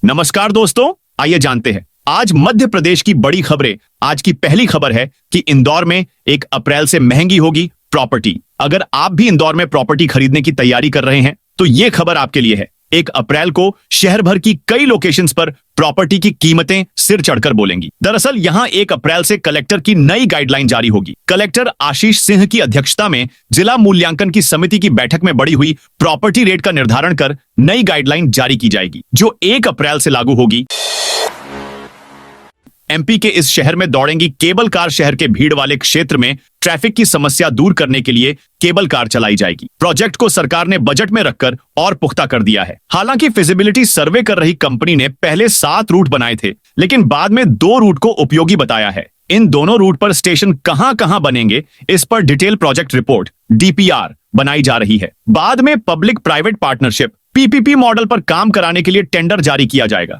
नमस्कार दोस्तों, आइए जानते हैं आज मध्य प्रदेश की बड़ी खबरें। आज की पहली खबर है कि इंदौर में 1 अप्रैल से महंगी होगी प्रॉपर्टी। अगर आप भी इंदौर में प्रॉपर्टी खरीदने की तैयारी कर रहे हैं तो ये खबर आपके लिए है। 1 अप्रैल को शहर भर की कई लोकेशंस पर प्रॉपर्टी की कीमतें सिर चढ़कर बोलेंगी। दरअसल यहां 1 अप्रैल से कलेक्टर की नई गाइडलाइन जारी होगी। कलेक्टर आशीष सिंह की अध्यक्षता में जिला मूल्यांकन की समिति की बैठक में बड़ी हुई प्रॉपर्टी रेट का निर्धारण कर नई गाइडलाइन जारी की जाएगी, जो 1 अप्रैल से लागू होगी। एमपी के इस शहर में दौड़ेंगी केबल कार। शहर के भीड़ वाले क्षेत्र में ट्रैफिक की समस्या दूर करने के लिए केबल कार चलाई जाएगी। प्रोजेक्ट को सरकार ने बजट में रखकर और पुख्ता कर दिया है। हालांकि फिजिबिलिटी सर्वे कर रही कंपनी ने पहले 7 रूट बनाए थे, लेकिन बाद में 2 रूट को उपयोगी बताया है। इन दोनों रूट पर स्टेशन कहां बनेंगे, इस पर डिटेल प्रोजेक्ट रिपोर्ट DPR बनाई जा रही है। बाद में public private partnership PPP model पर काम कराने के लिए टेंडर जारी किया जाएगा।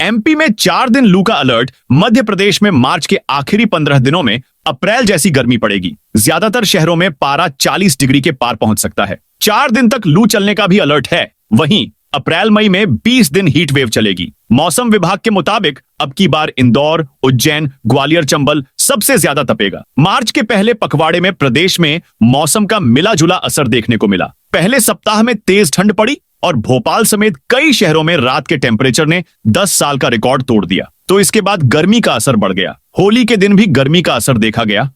एमपी में 4 दिन लू का अलर्ट। मध्य प्रदेश में मार्च के आखिरी 15 दिनों में अप्रैल जैसी गर्मी पड़ेगी। ज्यादातर शहरों में पारा 40 डिग्री के पार पहुंच सकता है। 4 दिन तक लू चलने का भी अलर्ट है। वहीं अप्रैल मई में 20 दिन हीट वेव चलेगी। मौसम विभाग के मुताबिक अब की बार इंदौर, उज्जैन, ग्वालियर, चंबल सबसे ज्यादा तपेगा। मार्च के पहले पखवाड़े में प्रदेश में मौसम का मिला जुला असर देखने को मिला। पहले सप्ताह में तेज ठंड पड़ी और भोपाल समेत कई शहरों में रात के टेम्परेचर ने 10 साल का रिकॉर्ड तोड़ दिया। तो इसके बाद गर्मी का असर बढ़ गया। होली के दिन भी गर्मी का असर देखा गया।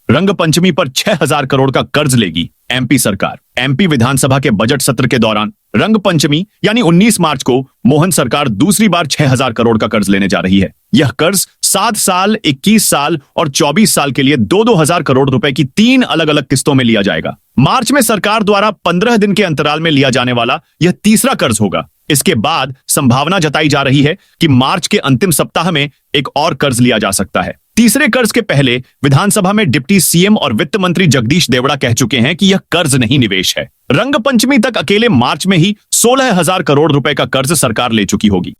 रंग पंचमी पर 6000 करोड़ का कर्ज लेगी एमपी सरकार। एमपी विधानसभा के बजट सत्र के दौरान रंग पंचमी यानी 19 मार्च को मोहन सरकार दूसरी बार 6000 करोड़ का कर्ज लेने जा रही है। यह कर्ज 7 साल, 21 साल और 24 साल के लिए 2-2 हजार करोड़ रुपए की 3 अलग अलग किस्तों में लिया जाएगा। मार्च में सरकार द्वारा 15 दिन के अंतराल में लिया जाने वाला यह तीसरा कर्ज होगा। इसके बाद संभावना जताई जा रही है कि मार्च के अंतिम सप्ताह में एक और कर्ज लिया जा सकता है। तीसरे कर्ज के पहले विधानसभा में डिप्टी सीएम और वित्त मंत्री जगदीश देवड़ा कह चुके हैं कि यह कर्ज नहीं, निवेश है। रंग पंचमी तक अकेले मार्च में ही 16,000 करोड़ रुपए का कर्ज सरकार ले चुकी होगी।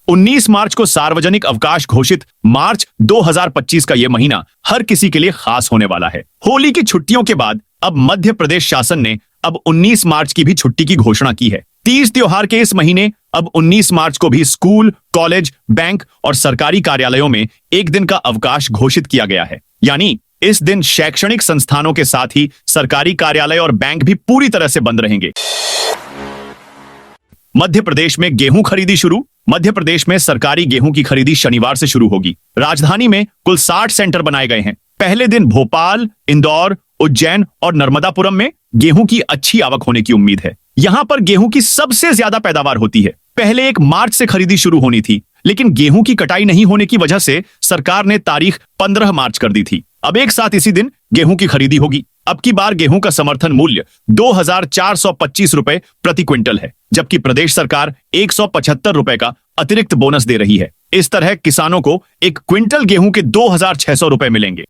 19 मार्च को सार्वजनिक अवकाश घोषित मार्च 2025 का यह महीना हर किसी के लिए खास होने वाला है। होली की छुट्टियों के बाद अब मध्य प्रदेश शासन ने अब 19 मार्च की भी छुट्टी की घोषणा की है। तीज त्योहार के इस महीने अब 19 मार्च को भी स्कूल, कॉलेज, बैंक और सरकारी कार्यालयों में 1 दिन का अवकाश घोषित किया गया है। यानी इस दिन शैक्षणिक संस्थानों के साथ ही सरकारी कार्यालय और बैंक भी पूरी तरह से बंद रहेंगे। मध्य प्रदेश में गेहूं खरीदी शुरू। मध्य प्रदेश में सरकारी गेहूं की खरीदी शनिवार से शुरू होगी। राजधानी में कुल 60 सेंटर बनाए गए हैं। पहले दिन भोपाल, इंदौर, उज्जैन और नर्मदापुरम में गेहूं की अच्छी आवक होने की उम्मीद है। यहां पर गेहूं की सबसे ज्यादा पैदावार होती है। पहले 1 मार्च से खरीदी शुरू होनी थी, लेकिन गेहूं की कटाई नहीं होने की वजह से सरकार ने तारीख 15 मार्च कर दी थी। अब एक साथ इसी दिन गेहूं की खरीदी होगी। अब की बार गेहूं का समर्थन मूल्य 2425 रुपए प्रति क्विंटल है, जबकि प्रदेश सरकार 175 रुपए का अतिरिक्त बोनस दे रही है। इस तरह किसानों को 1 क्विंटल गेहूं के 2600 रुपए मिलेंगे।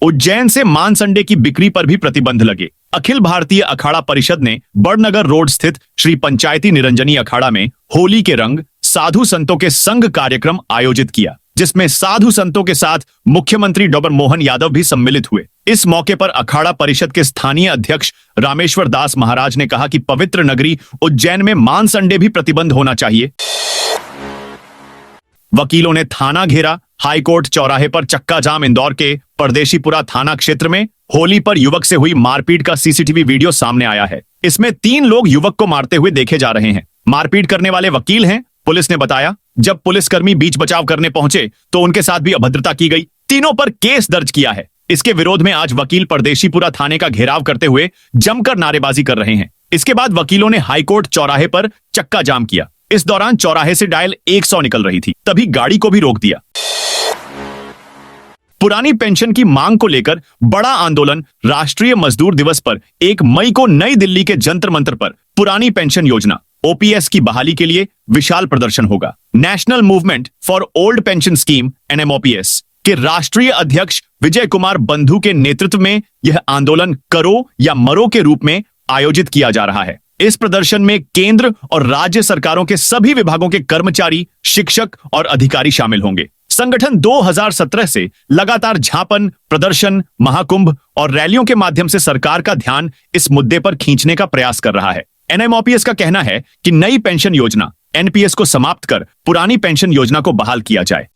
उज्जैन से मांस अंडे की बिक्री पर भी प्रतिबंध लगे। अखिल भारतीय अखाड़ा परिषद ने बड़नगर रोड स्थित श्री पंचायती निरंजनी अखाड़ा में होली के रंग साधु संतों के संग कार्यक्रम आयोजित किया, जिसमें साधु संतों के साथ मुख्यमंत्री डॉ मोहन यादव भी सम्मिलित हुए। इस मौके पर अखाड़ा परिषद के स्थानीय अध्यक्ष रामेश्वर दास महाराज ने कहा कि पवित्र नगरी उज्जैन में मांस अंडे भी प्रतिबंध होना चाहिए। वकीलों ने थाना घेरा। हाईकोर्ट चौराहे पर चक्का जाम। इंदौर के परदेशीपुरा थाना क्षेत्र में होली पर युवक से हुई मारपीट का सीसीटीवी वीडियो सामने आया है। इसमें 3 लोग युवक को मारते हुए देखे जा रहे हैं। मारपीट करने वाले वकील हैं, पुलिस ने बताया। जब पुलिसकर्मी बीच बचाव करने पहुंचे तो उनके साथ भी अभद्रता की गई। तीनों पर केस दर्ज किया है। इसके विरोध में आज वकील परदेशीपुरा थाने का घेराव करते हुए जमकर नारेबाजी कर रहे हैं। इसके बाद वकीलों ने हाईकोर्ट चौराहे पर चक्का जाम किया। इस दौरान चौराहे से डायल 100 निकल रही थी, तभी गाड़ी को भी रोक दिया। पुरानी पेंशन की मांग को लेकर बड़ा आंदोलन। राष्ट्रीय मजदूर दिवस पर 1 मई को नई दिल्ली के जंतर मंतर पर पुरानी पेंशन योजना OPS की बहाली के लिए विशाल प्रदर्शन होगा। National movement for old pension scheme NMOPS के राष्ट्रीय अध्यक्ष विजय कुमार बंधु के नेतृत्व में यह आंदोलन करो या मरो के रूप में आयोजित किया जा रहा है। इस प्रदर्शन में केंद्र और राज्य सरकारों के सभी विभागों के कर्मचारी, शिक्षक और अधिकारी शामिल होंगे। संगठन 2017 से लगातार झापन, प्रदर्शन, महाकुंभ और रैलियों के माध्यम से सरकार का ध्यान इस मुद्दे पर खींचने का प्रयास कर रहा है। एनएमओपीएस का कहना है कि नई पेंशन योजना एनपीएस को समाप्त कर पुरानी पेंशन योजना को बहाल किया जाए।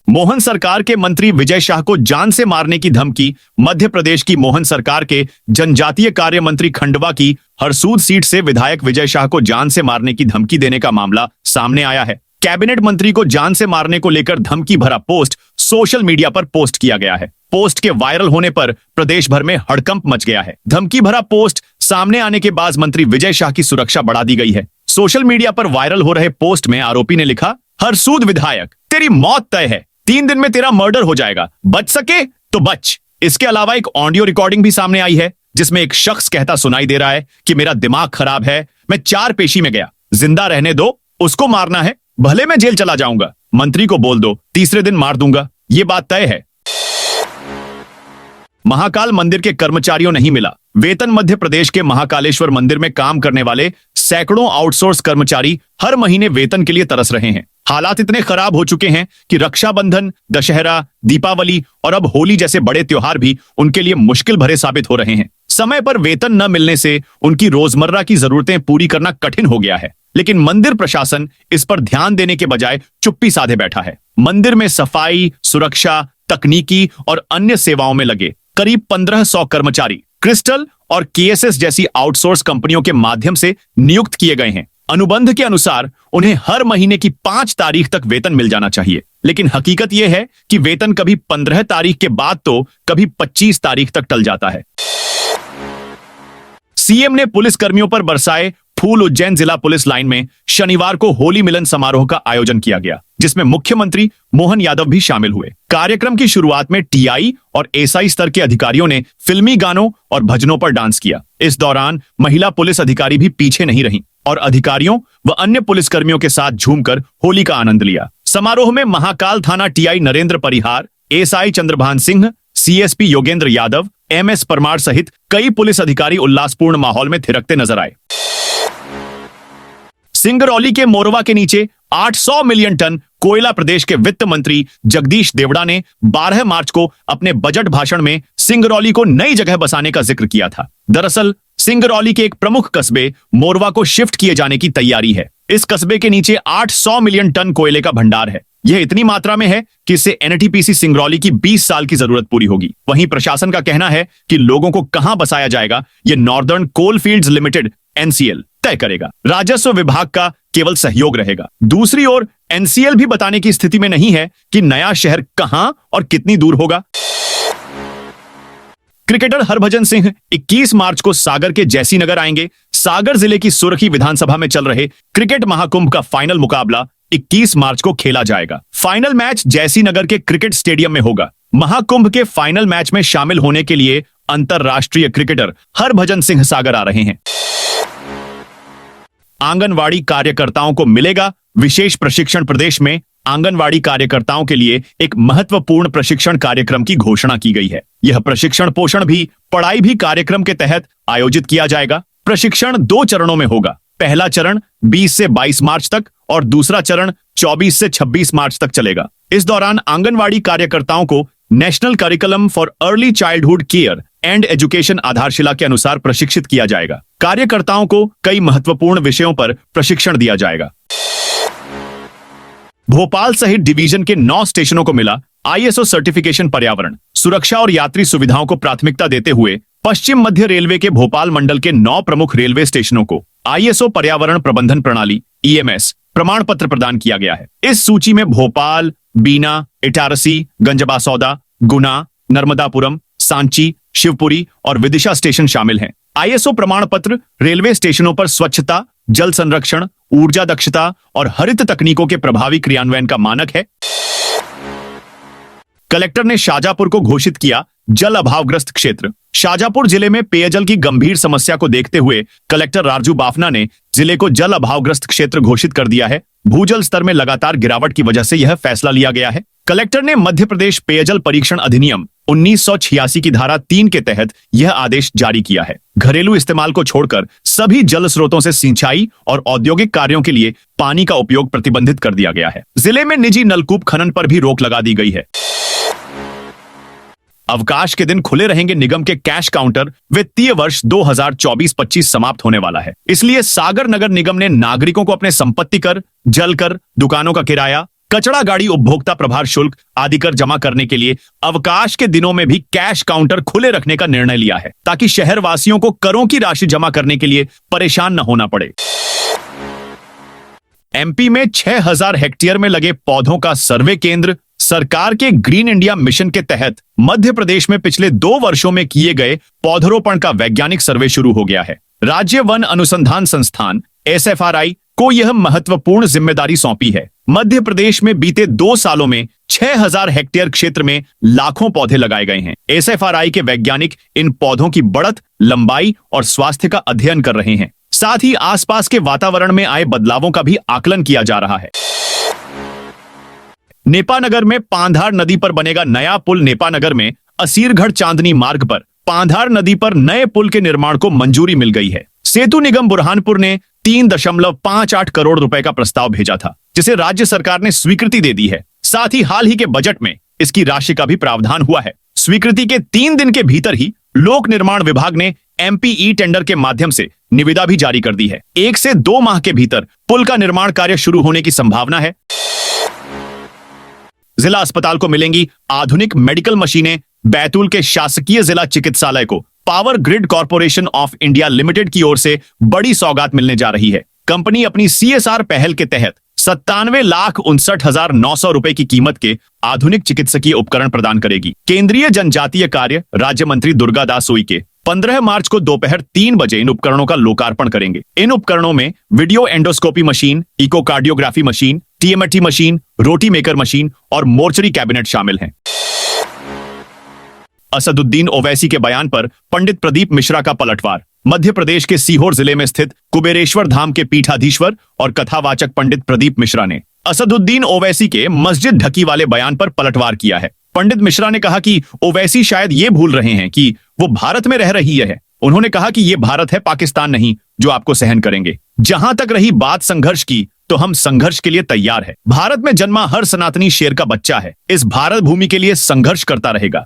मोहन सरकार के मंत्री विजय शाह को जान से मारने की धमकी। मध्य प्रदेश की मोहन सरकार के जनजातीय कार्य मंत्री खंडवा की हरसूद सीट से विधायक विजय शाह को जान से मारने की धमकी देने का मामला सामने आया है। कैबिनेट मंत्री को जान से मारने को लेकर धमकी भरा पोस्ट सोशल मीडिया पर पोस्ट किया गया है। पोस्ट के वायरल होने पर प्रदेश भर में हड़कंप मच गया है। धमकी भरा पोस्ट सामने आने के बाद मंत्री विजय शाह की सुरक्षा बढ़ा दी गई है। सोशल मीडिया पर वायरल हो रहे पोस्ट में आरोपी ने लिखा, हरसूद विधायक, तेरी मौत तय है, 3 दिन में तेरा मर्डर हो जाएगा, बच सके तो बच। इसके अलावा एक ऑडियो रिकॉर्डिंग भी सामने आई है जिसमें एक शख्स कहता सुनाई दे रहा है कि मेरा दिमाग खराब है, मैं 4 पेशी में गया, जिंदा रहने दो, उसको मारना है, भले मैं जेल चला जाऊंगा, मंत्री को बोल दो, तीसरे दिन मार दूंगा, ये बात तय है। महाकाल मंदिर के कर्मचारियों नहीं मिला वेतन। मध्य प्रदेश के महाकालेश्वर मंदिर में काम करने वाले सैकड़ों आउटसोर्स कर्मचारी हर महीने वेतन के लिए तरस रहे हैं। हालात इतने खराब हो चुके हैं कि रक्षाबंधन, दशहरा, दीपावली और अब होली जैसे बड़े त्योहार भी उनके लिए मुश्किल भरे साबित हो रहे हैं। समय पर वेतन न मिलने से उनकी रोजमर्रा की जरूरतें पूरी करना कठिन हो गया है। लेकिन मंदिर प्रशासन इस पर ध्यान देने के बजाय चुप्पी साधे बैठा है। मंदिर में सफाई, सुरक्षा, तकनीकी और अन्य सेवाओं में लगे करीब 1500 कर्मचारी क्रिस्टल और केएसएस जैसी आउटसोर्स कंपनियों के माध्यम से नियुक्त किए गए हैं। अनुबंध के अनुसार उन्हें हर महीने की 5 तारीख तक वेतन मिल जाना चाहिए, लेकिन हकीकत यह है कि वेतन कभी 15 तारीख के बाद तो कभी 25 तारीख तक टल जाता है। सीएम ने पुलिस कर्मियों पर बरसाए फूल। उज्जैन जिला पुलिस लाइन में शनिवार को होली मिलन समारोह का आयोजन किया गया, जिसमें मुख्यमंत्री मोहन यादव भी शामिल हुए। कार्यक्रम की शुरुआत में टीआई और एसआई स्तर के अधिकारियों ने फिल्मी गानों और भजनों पर डांस किया। इस दौरान महिला पुलिस अधिकारी भी पीछे नहीं रहीं और अधिकारियों व अन्य पुलिसकर्मियों के साथ झूमकर होली का आनंद लिया। समारोह में महाकाल थाना TI Narendra Parihar, SI Chandrabhan Singh, CSP Yogendra Yadav, MS Parmar सहित कई पुलिस अधिकारी उल्लासपूर्ण माहौल में थिरकते नजर आए। सिंगरौली के मोरवा के नीचे 800 मिलियन टन कोयला प्रदेश के वित्त मंत्री जगदीश देवड़ा ने 12 मार्च को अपने बजट भाषण में सिंगरौली को नई जगह बसाने का जिक्र किया था। दरअसल सिंगरौली के एक प्रमुख कस्बे मोरवा को शिफ्ट किए जाने की तैयारी है। इस कस्बे के नीचे 800 मिलियन टन कोयले का भंडार है। यह इतनी मात्रा में है कि इससे एनटीपीसी सिंगरौली की 20 साल की जरूरत पूरी होगी। वहीं प्रशासन का कहना है कि लोगों को कहां बसाया जाएगा, यह नॉर्दर्न कोल फील्ड्स लिमिटेड एनसीएल तय करेगा। राजस्व विभाग का केवल सहयोग रहेगा। दूसरी ओर एनसीएल भी बताने की स्थिति में नहीं है कि नया शहर कहां और कितनी दूर होगा। क्रिकेटर हरभजन सिंह 21 मार्च को सागर के जैसीनगर आएंगे। सागर जिले की सुरखी विधानसभा में चल रहे क्रिकेट महाकुंभ का फाइनल मुकाबला 21 मार्च को खेला जाएगा। फाइनल मैच जैसीनगर के क्रिकेट स्टेडियम में होगा। महाकुंभ के फाइनल मैच में शामिल होने के लिए अंतरराष्ट्रीय क्रिकेटर हरभजन सिंह सागर आ रहे हैं। आंगनवाड़ी कार्यकर्ताओं को मिलेगा विशेष प्रशिक्षण। प्रदेश में आंगनवाड़ी कार्यकर्ताओं के लिए एक महत्वपूर्ण प्रशिक्षण कार्यक्रम की घोषणा की गई है। यह प्रशिक्षण पोषण भी, पढ़ाई भी कार्यक्रम के तहत आयोजित किया जाएगा। प्रशिक्षण 2 चरणों में होगा। पहला चरण 20 से 22 मार्च तक और दूसरा चरण 24 से 26 मार्च तक चलेगा। इस दौरान आंगनवाड़ी कार्यकर्ताओं को national curriculum for early childhood care and education आधारशिला के अनुसार प्रशिक्षित किया जाएगा। कार्यकर्ताओं को कई महत्वपूर्ण विषयों पर प्रशिक्षण दिया जाएगा। भोपाल सहित डिवीजन के 9 स्टेशनों को मिला आईएसओ सर्टिफिकेशन। पर्यावरण, सुरक्षा और यात्री सुविधाओं को प्राथमिकता देते हुए पश्चिम मध्य रेलवे के भोपाल मंडल के 9 प्रमुख रेलवे स्टेशनों को आईएसओ पर्यावरण प्रबंधन प्रणाली ईएमएस प्रमाण पत्र प्रदान किया गया है। इस सूची में भोपाल, बीना, इटारसी, गंजबासौदा, गुना, नर्मदापुरम, सांची, शिवपुरी और विदिशा स्टेशन शामिल हैं। आईएसओ प्रमाण पत्र रेलवे स्टेशनों पर स्वच्छता, जल संरक्षण, ऊर्जा दक्षता और हरित तकनीकों के प्रभावी क्रियान्वयन का मानक है। कलेक्टर ने शाजापुर को घोषित किया जल अभावग्रस्त क्षेत्र। शाजापुर जिले में पेयजल की गंभीर समस्या को देखते हुए कलेक्टर राजू बाफना ने जिले को जल अभावग्रस्त क्षेत्र घोषित कर दिया है। भूजल स्तर में लगातार गिरावट की वजह से यह फैसला लिया गया है। कलेक्टर ने मध्य प्रदेश पेयजल परीक्षण अधिनियम 1986 की धारा 3 के तहत यह आदेश जारी किया है। घरेलू इस्तेमाल को छोड़कर सभी जल स्रोतों से सिंचाई और औद्योगिक कार्यों के लिए पानी का उपयोग प्रतिबंधित कर दिया गया है। जिले में निजी नलकूप खनन पर भी रोक लगा दी गई है। अवकाश के दिन खुले रहेंगे निगम के कैश काउंटर। वित्तीय वर्ष 2024-25 समाप्त होने वाला है, इसलिए सागर नगर निगम ने नागरिकों को अपने संपत्ति कर, जल कर, दुकानों का किराया, कचरा गाड़ी उपभोक्ता प्रभार शुल्क आदि कर जमा करने के लिए अवकाश के दिनों में भी कैश काउंटर खुले रखने का निर्णय लिया है, ताकि शहर वासियों को करों की राशि जमा करने के लिए परेशान न होना पड़े। एमपी में 6000 हेक्टेयर में लगे पौधों का सर्वे केंद्र। सरकार के ग्रीन इंडिया मिशन के तहत मध्य प्रदेश में पिछले 2 वर्षों में किए गए पौधरोपण का वैज्ञानिक सर्वे शुरू हो गया है। राज्य वन अनुसंधान संस्थान SFRI को यह महत्वपूर्ण जिम्मेदारी सौंपी है। मध्य प्रदेश में बीते 2 सालों में 6000 हेक्टेयर क्षेत्र में लाखों पौधे लगाए गए हैं। SFRI के वैज्ञानिक इन पौधों की बढ़त, लंबाई और स्वास्थ्य का अध्ययन कर रहे हैं। साथ ही आसपास के वातावरण में आए बदलावों का भी आकलन किया जा रहा है। नेपानगर में पांधार नदी पर बनेगा नया पुल। नेपानगर में असीरगढ़ चांदनी मार्ग पर पांधार नदी पर नए पुल के निर्माण को मंजूरी मिल गई है। सेतु निगम बुरहानपुर ने 3.58 करोड़ रुपए का प्रस्ताव भेजा था, जिसे राज्य सरकार ने स्वीकृति दे दी है। साथ ही हाल ही के बजट में इसकी राशि का भी प्रावधान हुआ है। स्वीकृति के 3 दिन के भीतर ही लोक निर्माण विभाग ने MPE टेंडर के माध्यम से निविदा भी जारी कर दी है। 1 से 2 माह के भीतर पुल का निर्माण कार्य शुरू होने की संभावना है। जिला अस्पताल को मिलेंगी आधुनिक मेडिकल मशीनें। बैतूल के शासकीय जिला चिकित्सालय को power grid corporation of India limited की ओर से बड़ी सौगात मिलने जा रही है। कंपनी अपनी CSR पहल के तहत 97,59,900 रुपए की कीमत के आधुनिक चिकित्सकीय उपकरण प्रदान करेगी। केंद्रीय जनजातीय कार्य राज्य मंत्री दुर्गादास उइके 15 मार्च को दोपहर 3 बजे इन उपकरणों का लोकार्पण करेंगे। इन उपकरणों में video endoscopy machine, echocardiography machine, TMT machine, रोटी मेकर मशीन और मोर्चरी कैबिनेट शामिल हैं। असदुद्दीन ओवैसी के बयान पर पंडित प्रदीप मिश्रा का पलटवार। मध्य प्रदेश के सीहोर जिले में स्थित कुबेरेश्वर धाम के पीठाधीश्वर और कथावाचक पंडित प्रदीप मिश्रा ने असदुद्दीन ओवैसी के मस्जिद ढकी वाले बयान पर पलटवार किया है। पंडित मिश्रा ने कहा कि ओवैसी शायद ये भूल रहे हैं कि वो भारत में रह रही है। उन्होंने कहा कि ये भारत है, पाकिस्तान नहीं, जो आपको सहन करेंगे। जहां तक रही बात संघर्ष की, तो हम संघर्ष के लिए तैयार है। भारत में जन्मा हर सनातनी शेर का बच्चा है, इस भारत भूमि के लिए संघर्ष करता रहेगा।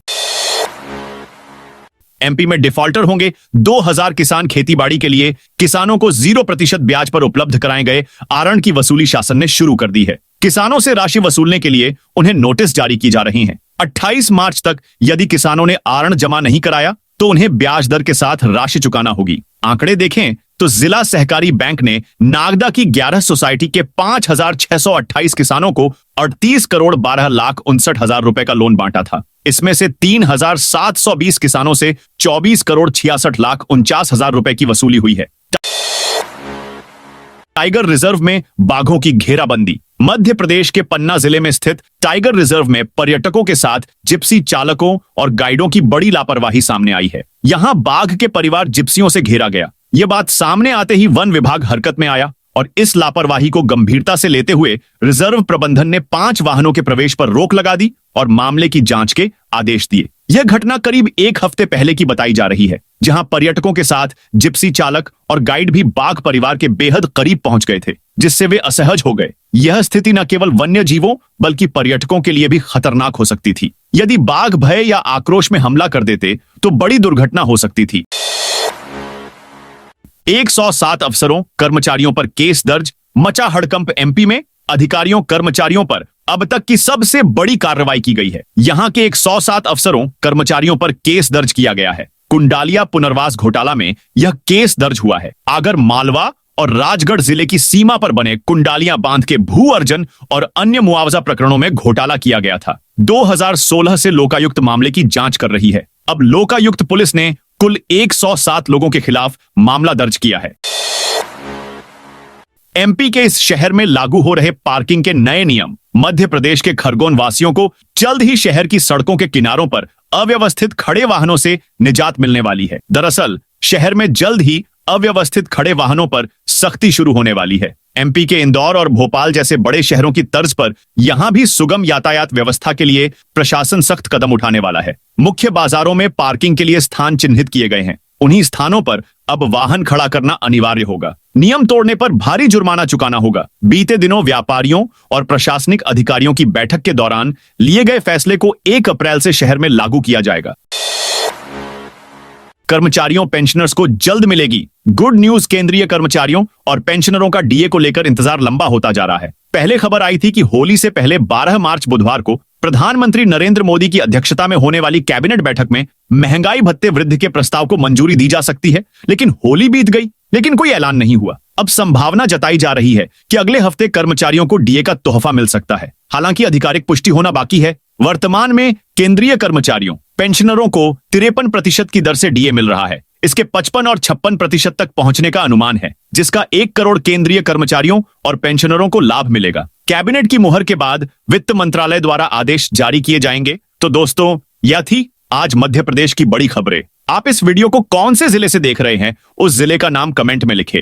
MP में डिफॉल्टर होंगे 2000 किसान। खेतीबाड़ी के लिए किसानों को 0% ब्याज पर उपलब्ध कराए गए आरण की वसूली शासन ने शुरू कर दी है। किसानों से राशि वसूलने के लिए उन्हें नोटिस जारी की जा रही हैं। 28 मार्च तक यदि किसानों ने आरण जमा नहीं कराया तो उन्हें ब्याज दर के साथ राशि चुकाना होगी। आंकड़े देखें तो जिला सहकारी बैंक ने नागदा की 11 सोसाइटी के 5,628 किसानों को 38,12,59,000 रुपए का लोन बांटा था। इसमें से 3,720 किसानों से 24,66,49,000 रुपए की वसूली हुई है। टाइगर रिजर्व में बाघों की घेराबंदी। मध्य प्रदेश के पन्ना जिले में स्थित टाइगर रिजर्व में पर्यटकों के साथ जिप्सी चालकों और गाइडों की बड़ी लापरवाही सामने आई है। यहां बाघ के परिवार जिप्सियों से घेरा गया। यह बात सामने आते ही वन विभाग हरकत में आया और इस लापरवाही को गंभीरता से लेते हुए रिजर्व प्रबंधन ने 5 वाहनों के प्रवेश पर रोक लगा दी और मामले की जांच के आदेश दिए। यह घटना करीब 1 हफ्ते पहले की बताई जा रही है, जहां पर्यटकों के साथ जिप्सी चालक और गाइड भी बाघ परिवार के बेहद करीब पहुंच गए थे, जिससे वे असहज हो गए। यह स्थिति न केवल वन्य जीवों बल्कि पर्यटकों के लिए भी खतरनाक हो सकती थी। यदि बाघ भय या आक्रोश में हमला कर देते तो बड़ी दुर्घटना हो सकती थी। 107 अफसरों कर्मचारियों पर केस दर्ज। मचा हड़कंप MP में। अधिकारियों कर्मचारियों पर अब तक की सबसे बड़ी कार्रवाई की गई है। यहां के 107 अफसरों कर्मचारियों पर केस दर्ज किया गया है। कुंडालिया पुनर्वास घोटाला में यह केस दर्ज हुआ है। आगर मालवा और राजगढ़ जिले की सीमा पर बने कुंडालिया बांध के भू अर्जन और अन्य मुआवजा प्रकरणों में घोटाला किया गया था। 2016 से लोकायुक्त मामले की जांच कर रही है। अब लोकायुक्त पुलिस ने कुल 107 लोगों के खिलाफ मामला दर्ज किया है। MP के इस शहर में लागू हो रहे पार्किंग के नए नियम मध्य प्रदेश के खरगोन वासियों को जल्द ही शहर की सड़कों के किनारों पर अव्यवस्थित खड़े वाहनों से निजात मिलने वाली है। दरअसल शहर में जल्द ही अव्यवस्थित खड़े वाहनों पर सख्ती शुरू होने वाली है। एमपी के इंदौर और भोपाल जैसे बड़े शहरों की तर्ज पर यहां भी सुगम यातायात व्यवस्था के लिए प्रशासन सख्त कदम उठाने वाला है। मुख्य बाजारों में पार्किंग के लिए स्थान चिन्हित किए गए हैं। उन्हीं स्थानों पर अब वाहन खड़ा करना अनिवार्य होगा। नियम तोड़ने पर भारी जुर्माना चुकाना होगा। बीते दिनों व्यापारियों और प्रशासनिक अधिकारियों की बैठक के दौरान लिए गए फैसले को 1 अप्रैल से शहर में लागू किया जाएगा। कर्मचारियों पेंशनर्स को जल्द मिलेगी गुड न्यूज। केंद्रीय कर्मचारियों और पेंशनरों का डीए को लेकर इंतजार लंबा होता जा रहा है। पहले खबर आई थी कि होली से पहले 12 मार्च बुधवार को प्रधानमंत्री नरेंद्र मोदी की अध्यक्षता में होने वाली कैबिनेट बैठक में महंगाई भत्ते वृद्धि के प्रस्ताव को मंजूरी दी जा सकती है, लेकिन होली बीत गई, लेकिन कोई ऐलान नहीं हुआ। अब संभावना जताई जा रही है कि अगले हफ्ते कर्मचारियों को डीए का तोहफा मिल सकता है। हालांकि आधिकारिक पुष्टि होना बाकी है। वर्तमान में केंद्रीय कर्मचारियों पेंशनरों को 53% की दर से डीए मिल रहा है। इसके 55 और 56% तक पहुंचने का अनुमान है, जिसका 1 करोड़ केंद्रीय कर्मचारियों और पेंशनरों को लाभ मिलेगा। कैबिनेट की मुहर के बाद वित्त मंत्रालय द्वारा आदेश जारी किए जाएंगे। तो दोस्तों, यह थी आज मध्य प्रदेश की बड़ी खबरें। आप इस वीडियो को कौन से जिले से देख रहे हैं, उस जिले का नाम कमेंट में लिखें।